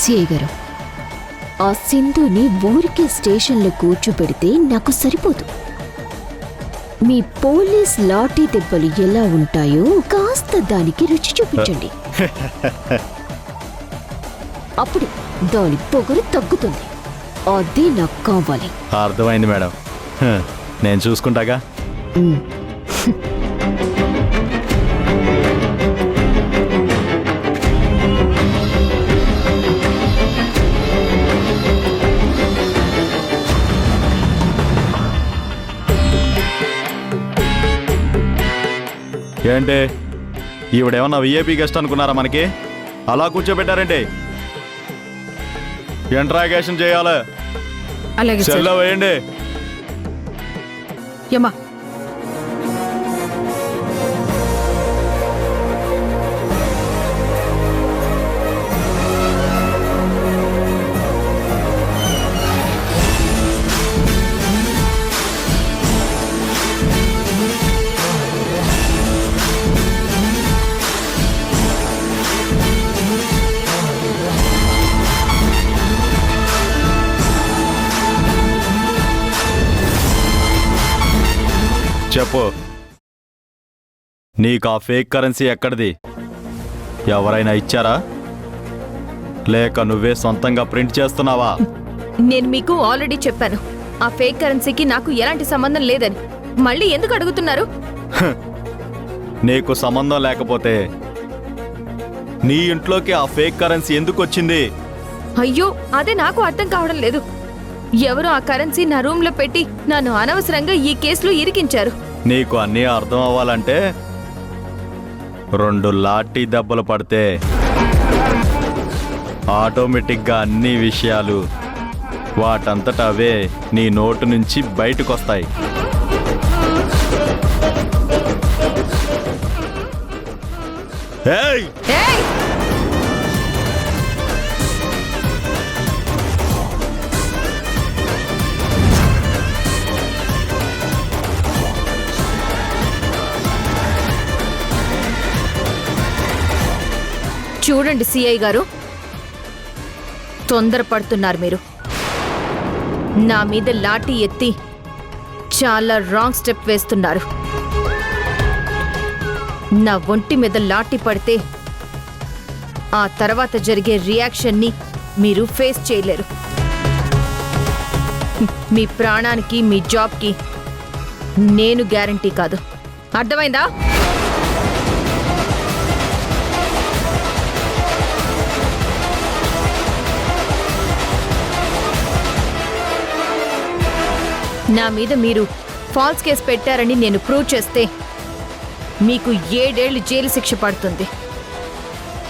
CI గారు, ఆ సింధుని ఊరికే స్టేషన్లో కూర్చోబెడితే నాకు సరిపోదు. మీ పోలీస్ లాఠీ దెబ్బలు ఎలా ఉంటాయో కాస్త దానికి రుచి చూపించండి. అప్పుడు దాని పొగరు తగ్గుతుంది. అదే నాకు కావాలి. అర్థమైంది మేడం, నేను చూసుకుంటాగా. ఏంటి ఈవిడేమన్నా విఐపి గెస్ట్ అనుకున్నారా మనకి? అలా కూర్చోబెట్టారంటే ఇంట్రాగేషన్ చేయాలి. సెల్లో వేయండి. యమ్మా చెప్పు, నీకు ఆ ఫేక్ కరెన్సీ ఎక్కడిది? ఎవరైనా ఇచ్చారా, లేక నువ్వే సొంతంగా ప్రింట్ చేస్తున్నావా? నేను మీకు ఆల్రెడీ చెప్పాను, ఆ ఫేక్ కరెన్సీకి నాకు ఎలాంటి సంబంధం లేదని. మళ్ళీ ఎందుకు అడుగుతున్నారు? నీకు సంబంధం లేకపోతే నీ ఇంట్లోకి ఆ ఫేక్ కరెన్సీ ఎందుకు వచ్చింది? అయ్యో, అదే నాకు అర్థం కావడం లేదు. ఎవరో ఆ కరెన్సీ నా రూమ్ లో పెట్టి నన్ను అనవసరంగా ఈ కేసులో ఇరికించారు. నీకు అన్నీ అర్థం అవ్వాలంటే 2 లాఠీ దెబ్బలు పడితే ఆటోమేటిక్గా అన్ని విషయాలు వాటంతట అవే నీ నోటు నుంచి బయటకొస్తాయి. ఏయ్! ఏయ్! చూడండి సిఐ గారు, తొందరపడుతున్నారు మీరు. నా మీద లాఠీ ఎత్తి చాలా రాంగ్ స్టెప్ వేస్తున్నారు. నా ఒంటి మీద లాఠీ పడితే ఆ తర్వాత జరిగే రియాక్షన్ని మీరు ఫేస్ చేయలేరు. మీ ప్రాణానికి, మీ జాబ్కి నేను గ్యారంటీ కాదు. అర్థమైందా? నా మీద మీరు ఫాల్స్ కేసు పెట్టారని నేను ప్రూవ్ చేస్తే మీకు 7 ఏళ్లు జైలు శిక్ష పడుతుంది.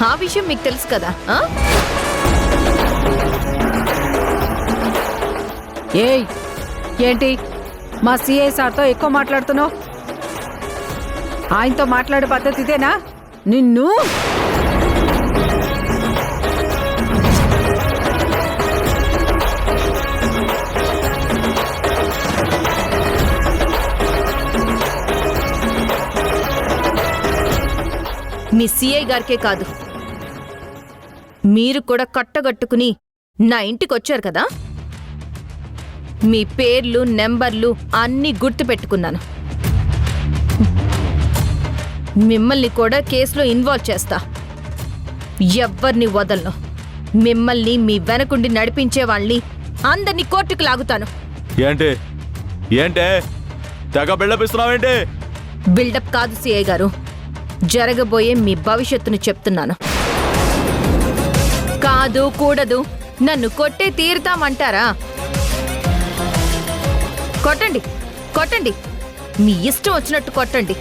ఆ విషయం మీకు తెలుసు కదా? ఏయ్, ఏంటి మా సిఐ సార్తో ఎక్కువ మాట్లాడుతున్నావు? ఆయనతో మాట్లాడే పద్ధతి ఇదేనా? నిన్ను మీ సిఐ గారికే కాదు, మీరు కూడా కట్టగట్టుకుని నా ఇంటికొచ్చారు కదా, మీ పేర్లు, నెంబర్లు అన్నీ గుర్తుపెట్టుకున్నాను. మిమ్మల్ని కూడా కేసులో ఇన్వాల్వ్ చేస్తా. ఎవ్వర్ని వదలను. మిమ్మల్ని, మీ వెనకుండి నడిపించే వాళ్ళని అందరినీ కోర్టుకు లాగుతాను. ఏంటి ఏంటే తెగ బిల్డపిస్తున్నావేంటి? బిల్డప్ కాదు సిఐ గారు, జరగబోయే మీ భవిష్యత్తును చెప్తున్నాను. కాదు కూడదు, నన్ను కొట్టే తీరుతామంటారా? కొట్టండి, కొట్టండి, మీ ఇష్టం వచ్చినట్టు కొట్టండి.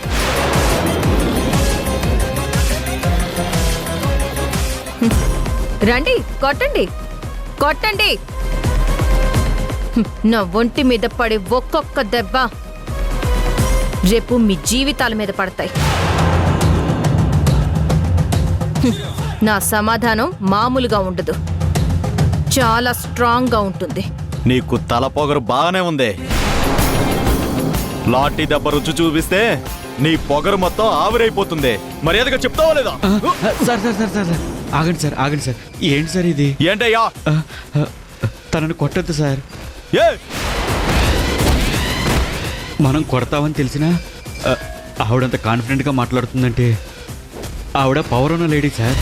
రండి, కొట్టండి, కొట్టండి. నా ఒంటి మీద పడే ఒక్కొక్క దెబ్బ రేపు మీ జీవితాల మీద పడతాయి. నా సమాధానం మామూలుగా ఉండదు, చాలా స్ట్రాంగ్గా ఉంటుంది. నీకు తల పొగరు బాగానే ఉంది. లాఠీ దెబ్బ రుచి చూపిస్తే నీ పొగరు మొత్తం ఆవిరైపోతుంది. మర్యాదగా చెప్తావా లేదా? సార్ సార్ సార్ సార్ ఆగండి సార్ ఆగండి సార్. ఏంటి సార్ ఇది? ఏంటయ్యా? ఆ, ఆ, తనని కొట్టద్దు సార్. ఏ మనం కొడతామని తెలిసినా ఆవిడంత కాన్ఫిడెంట్గా మాట్లాడుతుందంటే ఆవిడ పవర్ ఉన్న లేడీ సార్.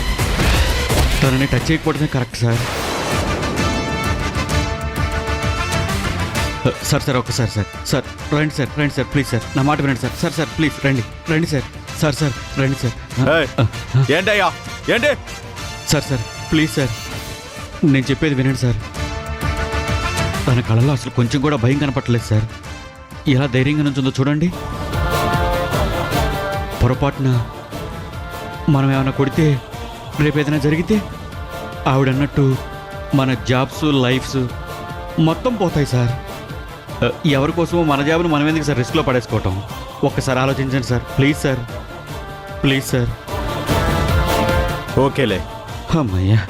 తనని టచ్ చేయకపోవడమే కరెక్ట్ సార్. సార్ సార్ ఒక్కసారి సార్. సార్ రండి సార్, రండి సార్, ప్లీజ్ సార్, నా మాట వినండి సార్. సార్ సార్ ప్లీజ్ రండి, రండి సార్. సార్ సార్ రండి సార్. ఏయ్, ఏంటయ్యా? ఏంటి? సార్ సార్ ప్లీజ్ సార్, నేను చెప్పేది వినండి సార్. తన కళలో అసలు కొంచెం కూడా భయం కనపట్టలేదు సార్. ఎలా ధైర్యంగా నుంచుందో చూడండి. పొరపాటున మనం ఏమైనా కొడితే, రేపు ఏదైనా జరిగితే ఆవిడన్నట్టు మన జాబ్స్ లైఫ్స్ మొత్తం పోతాయి సార్. ఎవరి కోసమో మన జాబ్ను మనం ఎందుకు సార్ రిస్క్లో పడేసుకోవటం? ఒక్కసారి ఆలోచించండి sir, please sir, please sir. ఓకేలే. అమ్మయ్యా.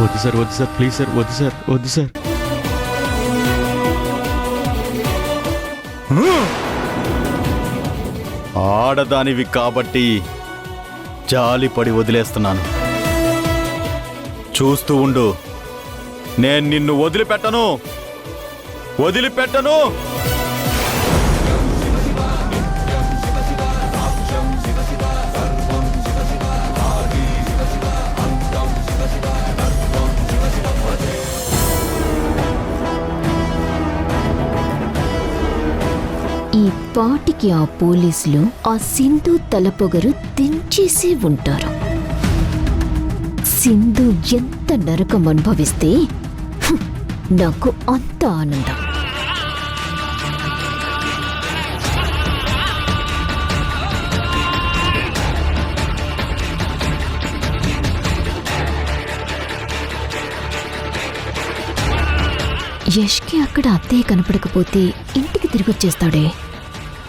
వద్దు సార్, వద్దు సార్, ప్లీజ్ సార్, వద్దు సార్, వద్దు సార్. ఆడదానివి కాబట్టి జాలిపడి వదిలేస్తున్నాను. చూస్తూ ఉండు, నేను నిన్ను వదిలిపెట్టను, వదిలిపెట్టను. ఈ పాటికి ఆ పోలీసులు ఆ సింధు తలపొగరు దించేసి ఉంటారు. సింధు ఎంత నరకం అనుభవిస్తే నాకు అంత ఆనందం. యష్కి అక్కడ అత్తయ్య కనపడకపోతే ఇంటికి తిరిగి వచ్చేస్తాడే.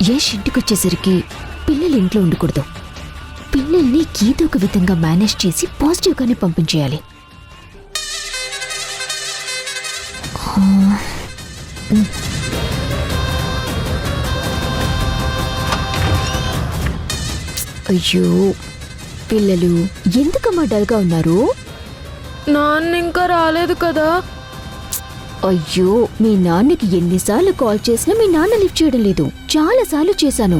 యష్ ఇంటికొచ్చేసరికి పిల్లలు ఇంట్లో ఉండకూడదు. పిల్లల్ని ఏదో ఒక విధంగా మేనేజ్ చేసి పాజిటివ్గానే పంపించేయాలి. అయ్యో పిల్లలు ఎందుకమ్మా డల్గా ఉన్నారు? నాన్న ఇంకా రాలేదు కదా. అయ్యో మీ నాన్నకి ఎన్నిసార్లు కాల్ చేసినా మీ నాన్న లిఫ్ట్ చేయడం లేదు. చాలా సార్లు చేశాను.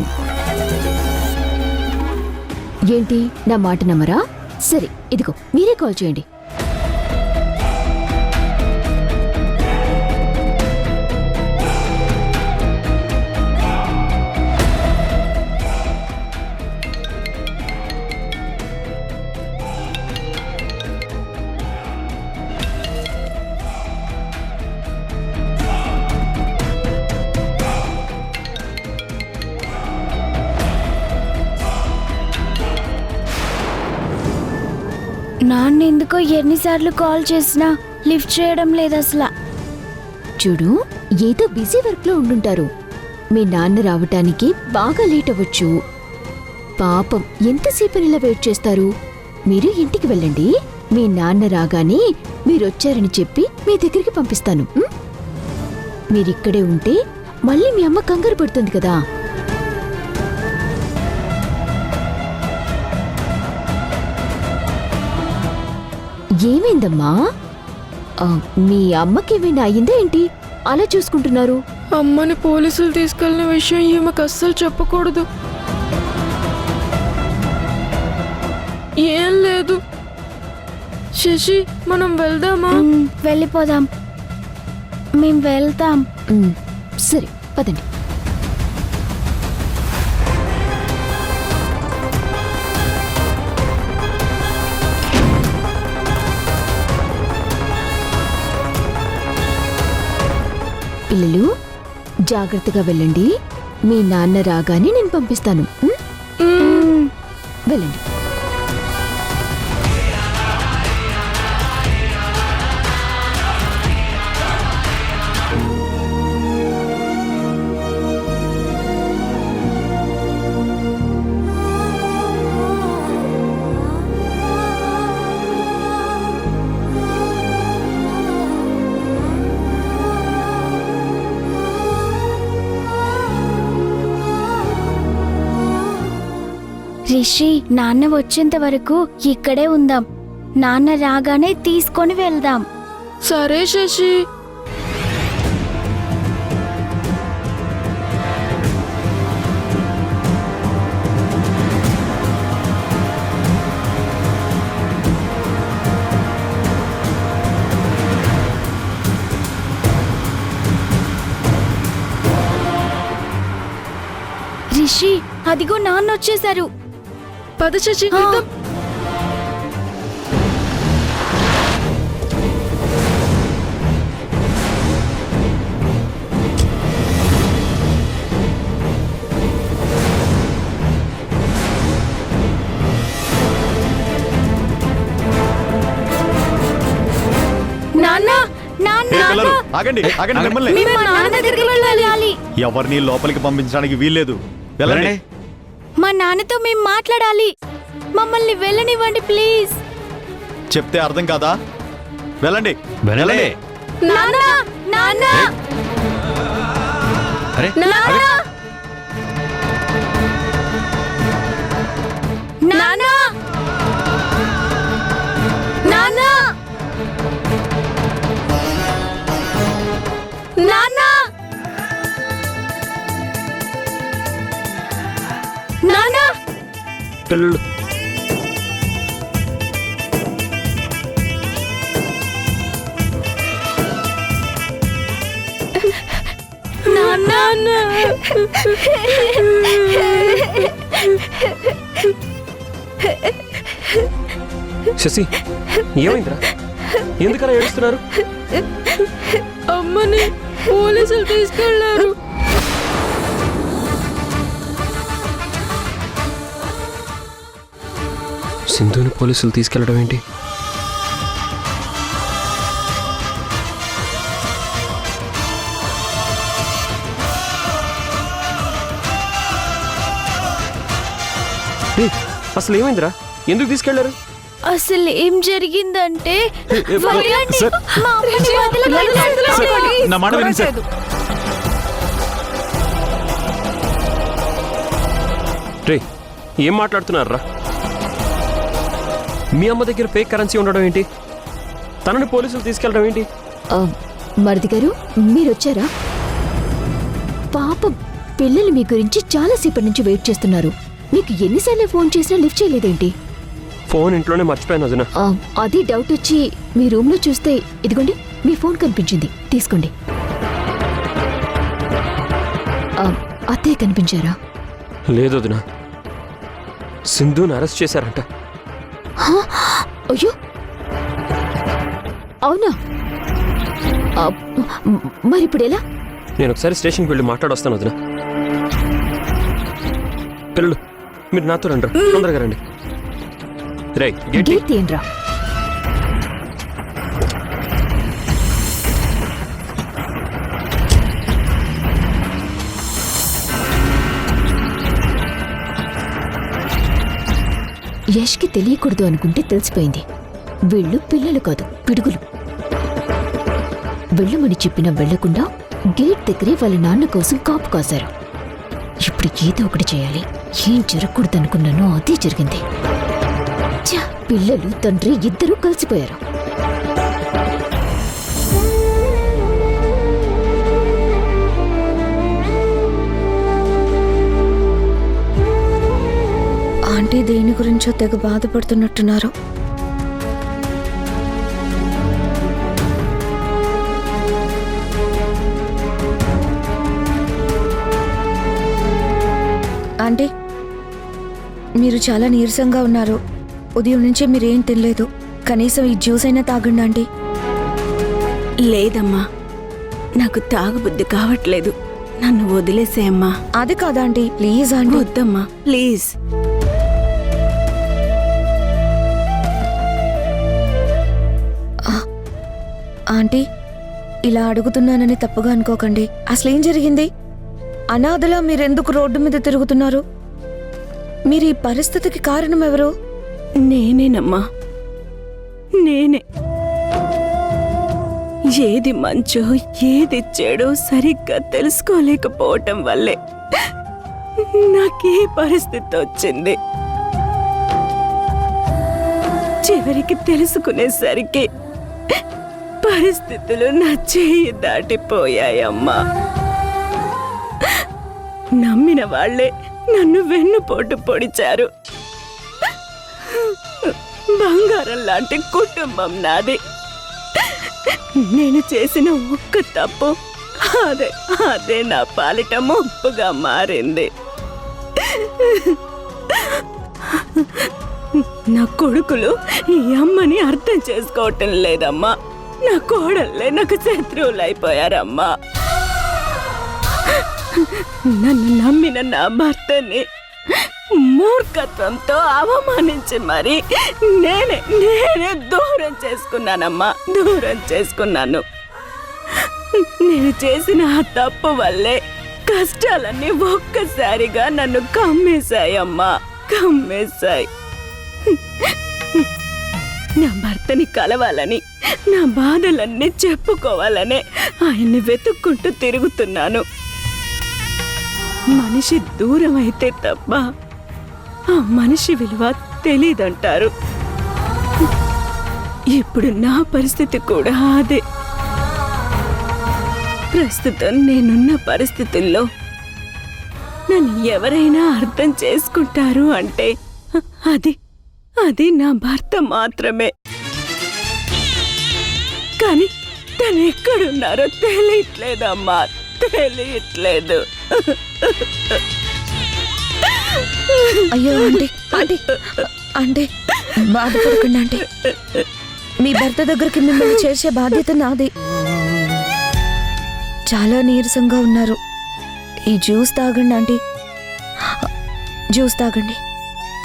ఏంటి నా మాట నమ్మరా? సరే ఇదిగో మీరే కాల్ చేయండి. నాన్న ఎందుకో ఎన్నిసార్లు కాల్ చేసినా లిఫ్ట్ చేయడం లేదు అసలు. చూడు ఏదో బిజీ వర్క్ లో ఉండుంటారు. మీ నాన్న రావటానికి బాగా లేట్ అవ్వచ్చు. పాపం ఎంతసేపు ఇలా వెయిట్ చేస్తారు? మీరు ఇంటికి వెళ్ళండి. మీ నాన్న రాగానే మీరొచ్చారని చెప్పి మీ దగ్గరికి పంపిస్తాను. మీరిక్కడే ఉంటే మళ్ళీ మీ అమ్మ కంగారు పడుతుంది కదా. ఏమైందమ్మా? మీ అమ్మకేమైనా అయ్యిందా ఏంటి అలా చూసుకుంటున్నారు? అమ్మని పోలీసులు తీసుకెళ్లిన విషయం ఈమెకు అస్సలు చెప్పకూడదు. ఏం లేదు శశి, మనం వెళ్దామా? వెళ్ళిపోదాం, మేము వెళ్తాం. సరే పదండి. పిల్లలు జాగ్రత్తగా వెళ్ళండి. మీ నాన్న రాగానే నేను పంపిస్తాను. వెళ్ళండి. రిషి, నాన్న వచ్చేంత వరకు ఇక్కడే ఉందాం. నాన్న రాగానే తీసుకొని వెళ్దాం. సరే శశి. రిషి, అదిగో నాన్న వచ్చేసారు. పద శశి, ఆ. వెళ్దాం. నాన్న, నాన్న, ఏ పిల్లలు, ఆగండి ఆగండి మిమ్మల్ని మేము మా నాన్న దగ్గరికి వెళ్ళాలి. ఎవరిని లోపలికి పంపించడానికి వీల్లేదు. వెళ్ళండి. మా నాన్నతో మేము మాట్లాడాలి. మమ్మల్ని వెళ్ళనివ్వండి ప్లీజ్. చెప్తే అర్థం కాదా? వెళ్ళండి. వెళ్ళండి. నాన్న, నాన్న, అరే నాన్న, నాన్న, నాన్న, నాన్న, నాన్న. పిల్లలు శశి, ఏమైందిరా? ఎందుకలా ఏడుస్తున్నారు? అమ్మని పోలీసులు తీసుకెళ్లారు. సింధుని పోలీసులు తీసుకెళ్లడం ఏంటి? ఏయ్, అసలు ఏమైందిరా? ఎందుకు తీసుకెళ్లారు? అసలు ఏం జరిగిందంటే వదలండి. సార్. మా అమ్మని వదలండి. నా మాట వినండి సార్. రే, ఏం మాట్లాడుతున్నారా? మీ అమ్మ దగ్గర ఫేక్ కరెన్సీ ఉండడం ఏంటి? తనని పోలీసులు తీసుకెళ్లడం ఏంటి? మరిది గారు, మీరొచ్చారా? పాపం, పిల్లలు మీ గురించి చాలాసేపటి నుంచి వెయిట్ చేస్తున్నారు. మీకు ఎన్నిసార్లు ఫోన్ చేసినా లిఫ్ట్ చేయలేదేంటి? ఫోన్ ఇంట్లోనే మర్చిపోయాను వదినా. అది డౌట్ వచ్చి మీ రూమ్లో చూస్తే ఇదిగోండి మీ ఫోన్ కనిపించింది, తీసుకోండి. అత్తయ్య కనిపించారా? లేదు వదినా, సింధుని అరెస్ట్ చేశారంట. అయ్యో, అవునా? మరిప్పుడు ఎలా? నేను ఒకసారి స్టేషన్కి వెళ్ళి మాట్లాడొస్తాను వదినా. పిల్లలు, మీరు నాతో రండి, తొందరగా రండి. రే, గేట్ గేట్ తీయండిరా. యష్కి తెలియకూడదు అనుకుంటే తెలిసిపోయింది. వీళ్ళు పిల్లలు కాదు, పిడుగులు. వెళ్ళమని చెప్పినా వెళ్లకుండా గేట్ దగ్గరే వాళ్ళ నాన్న కోసం కాపు కాశారు. ఇప్పుడు ఏదో ఒకటి చేయాలి. ఏం జరగకూడదనుకున్నానో అదే జరిగింది. ఛ, పిల్లలు తండ్రి ఇద్దరూ కలిసిపోయారు. ఆంటీ దేని గురించో తెగ బాధపడుతున్నట్టున్నారు. ఆంటీ, మీరు చాలా నీరసంగా ఉన్నారు. ఉదయం నుంచి మీరేం తినలేదు. కనీసం ఈ జ్యూస్ అయినా తాగండి ఆంటీ. లేదమ్మా, నాకు తాగబుద్ధి కావట్లేదు. నన్ను వదిలేసేయమ్మా. అది కాదా ఆంటీ, ప్లీజ్ ఆంటీ. వద్దమ్మా, ప్లీజ్. ఆంటీ, ఇలా అడుగుతున్నానని తప్పుగా అనుకోకండి. అసలేం జరిగింది? అనాథలా మీరెందుకు రోడ్డు మీద తిరుగుతున్నారు? మీరు ఈ పరిస్థితికి కారణం ఎవరు? నేనేనమ్మా, నేనే. ఏది మంచో ఏది చెడో సరిగ్గా తెలుసుకోలేకపోవటం వల్లే నాకే పరిస్థితి వచ్చింది. చివరికి తెలుసుకునేసరికి పరిస్థితులు నా చేయి దాటిపోయాయమ్మా. నమ్మిన వాళ్ళే నన్ను వెన్నుపోటు పొడిచారు. బంగారం లాంటి కుటుంబం నాది. నేను చేసిన ఒక్క తప్పు అదే నా పాలిట ముప్పుగా మారింది. నా కొడుకులు ఈ అమ్మని అర్థం చేసుకోవటం లేదమ్మా. నా కోడళ్ళే నాకు శత్రువులు అయిపోయారమ్మా. నన్ను నమ్మిన నా భర్తని మూర్ఖత్వంతో అవమానించి మరి నేనే దూరం చేసుకున్నానమ్మా. దూరం చేసుకున్నాను. నేను చేసిన ఆ తప్పు వల్లే కష్టాలన్నీ ఒక్కసారిగా నన్ను కమ్మేశాయమ్మా. కమ్మేశాయి. నా భర్తని కలవాలని, నా బాధలన్నీ చెప్పుకోవాలనే ఆయన్ని వెతుక్కుంటూ తిరుగుతున్నాను. మనిషి దూరం అయితే తప్ప ఆ మనిషి విలువ తెలీదంటారు. ఇప్పుడు నా పరిస్థితి కూడా అదే. ప్రస్తుతం నేనున్న పరిస్థితుల్లో నన్ను ఎవరైనా అర్థం చేసుకుంటారు అంటే అది నా భర్త మాత్రమే. కానీ తను ఎక్కడున్నారో తెలియట్లేదమ్మా. తెలియట్లేదు. అయ్యో ఆంటీ, ఆంటీ, ఆంటీ బాధపడకండి ఆంటీ. మీ భర్త దగ్గరికి మిమ్మల్ని చేర్చే బాధ్యత నాది. చాలా నీరసంగా ఉన్నారు. ఈ జ్యూస్ తాగండి ఆంటీ. జ్యూస్ తాగండి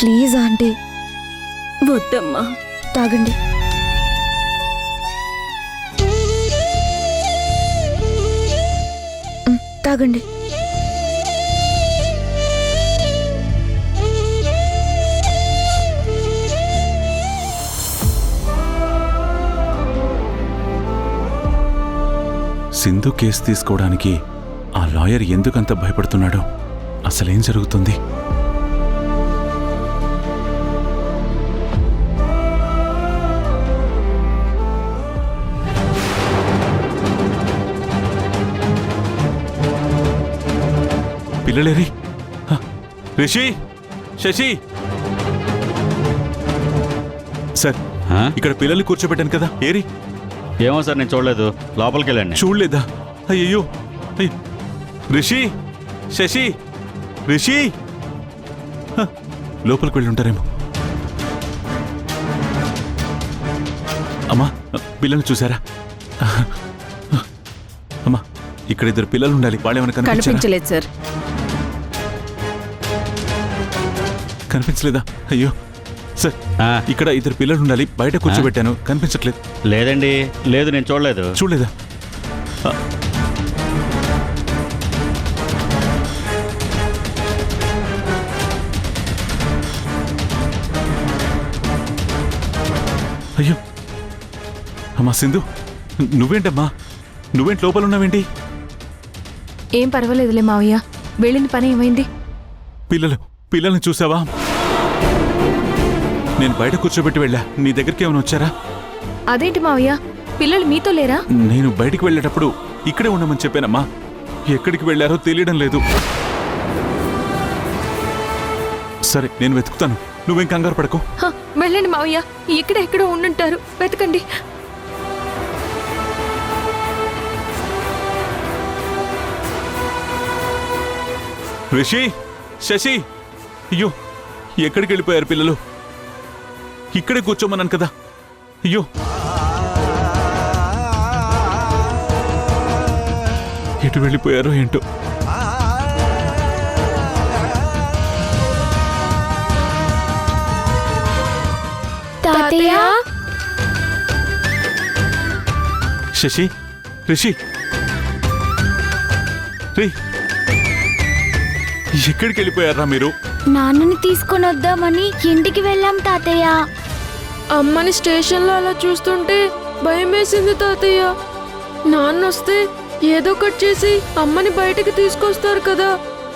ప్లీజ్ ఆంటీ. వద్దమ్మా. తాగండి. తాగండి. సింధు కేసు తీసుకోవడానికి ఆ లాయర్ ఎందుకంత భయపడుతున్నాడో, అసలేం జరుగుతుంది? పిల్లలేరి? రిషి, శశి సార్, ఇక్కడ పిల్లల్ని కూర్చోబెట్టాను కదా, ఏరి? ఏమో సార్, నేను చూడలేదు. లోపలికి వెళ్ళండి. చూడలేదా? అయ్యో. రిషి, శశి, రిషి లోపలికి వెళ్ళి ఉంటారేమో. అమ్మా, పిల్లల్ని చూసారా? అమ్మా, ఇక్కడ ఇద్దరు పిల్లలు ఉండాలి. వాళ్ళేమైనా కనిపించలేదు సార్. కనిపించలేదా? అయ్యో సార్, ఇక్కడ ఇద్దరు పిల్లలు ఉండాలి. బయట కూర్చోబెట్టాను, కనిపించట్లేదు. లేదండి, లేదు, నేను చూడలేదు. చూడలేదా? అయ్యో అమ్మా, సింధు నువ్వేంటమ్మా? నువ్వేంటి లోపల ఉన్నావేంటి? ఏం పర్వాలేదులే మావయ్య. వెళ్ళిన పని ఏమైంది? పిల్లల్ని చూసావా? నేను బయట కూర్చోబెట్టి వెళ్ళా. నీ దగ్గరికి ఏమైనా వచ్చారా? అదేంటి మావయ్య, పిల్లలు మీతో లేరా? నేను బయటికి వెళ్ళేటప్పుడు ఇక్కడే ఉండమని చెప్పానమ్మా. ఎక్కడికి వెళ్ళారో తెలియడం లేదు. సరే, నేను వెతుకుతాను. నువ్వేం కంగారు పడకు. వెళ్ళండి మావయ్య, ఇక్కడ ఎక్కడో ఉండుంటారు, వెతకండి. రిషి, శశి, అయ్యో ఎక్కడికి వెళ్ళిపోయారు పిల్లలు? ఇక్కడే కూర్చోమన్నాను కదా. అయ్యో, ఎటు వెళ్ళిపోయారో ఏంటో. తాతయ్య, శశి, రిషి, రే, ఎక్కడికి వెళ్ళిపోయారా మీరు? నాన్నని తీసుకొని వద్దామని ఇంటికి వెళ్ళాం తాతయ్య. అమ్మని స్టేషన్లో అలా చూస్తుంటే భయం వేసింది తాతయ్య. నాన్న వస్తే ఏదో ఒకటి చేసి అమ్మని బయటకు తీసుకొస్తారు కదా,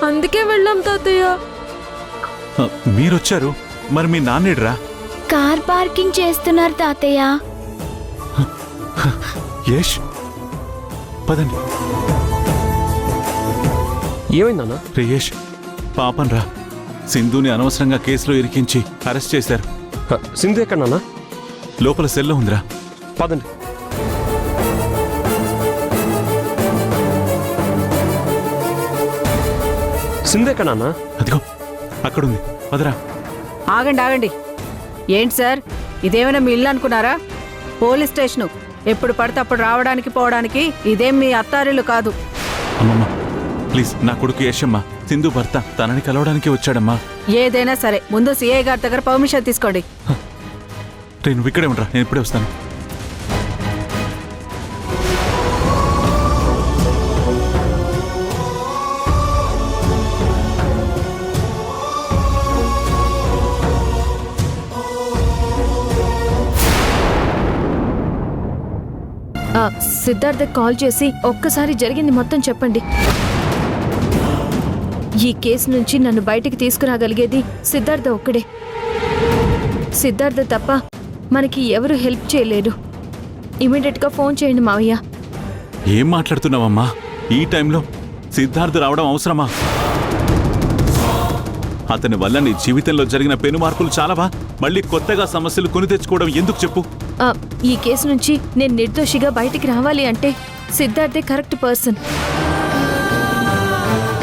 అందుకే వెళ్ళాం తాతయ్య. మీరొచ్చారు, మరి మీ నాన్నేడ్రా? కార్ పార్కింగ్ చేస్తున్నారు తాతయ్య. యష్ పదండి. ఏమైందన్నా? రే యష్, పాపం రా, సింధుని అనవసరంగా కేసులో ఇరికించి అరెస్ట్ చేశారు. సింధు ఎక్కడ నాన్న? లోపల సెల్లో ఉందిరా. పదండి. సింధు ఎక్కడ నాన్న? అదిగో అక్కడుంది, పదరా. ఆగండి ఆగండి. ఏంటి సార్, ఇదేమైనా మీ ఇల్లు అనుకున్నారా? Police station. ఎప్పుడు పడితే అప్పుడు రావడానికి పోవడానికి ఇదేం మీ అత్తారిల్లు కాదు. అమ్మమ్మ ప్లీజ్, నా కొడుకు యష్ అమ్మా, సింధు భర్త, తనని కలవడానికి వచ్చాడమ్మా. ఏదైనా సరే ముందు సిఐ గారి దగ్గర పర్మిషన్ తీసుకోండి. రే నువ్వు ఇక్కడే ఉండరా, నేను ఇప్పుడే వస్తాను. సిద్ధార్థ కాల్ చేసి ఒక్కసారి జరిగింది మొత్తం చెప్పండి. ఈ కేసు నుంచి నన్ను బయటికి తీసుకురాగలిగేది సిద్ధార్థ ఒక్కడే. సిద్ధార్థ తప్ప మనకి ఎవరు హెల్ప్ చేయలేరు. ఇమీడియట్గా ఫోన్ చేయండి మావయ్య. ఏం మాట్లాడుతున్నావమ్మా? ఈ టైంలో సిద్ధార్థ్ రావడం అవసరమా? అతని వల్ల నీ జీవితంలో జరిగిన పెను మార్పులు చాలావా? మళ్ళీ కొత్తగా సమస్యలు కొని తెచ్చుకోవడం ఎందుకు చెప్పు? ఈ కేసు నుంచి నేను నిర్దోషిగా బయటికి రావాలి అంటే సిద్ధార్థే కరెక్ట్ పర్సన్.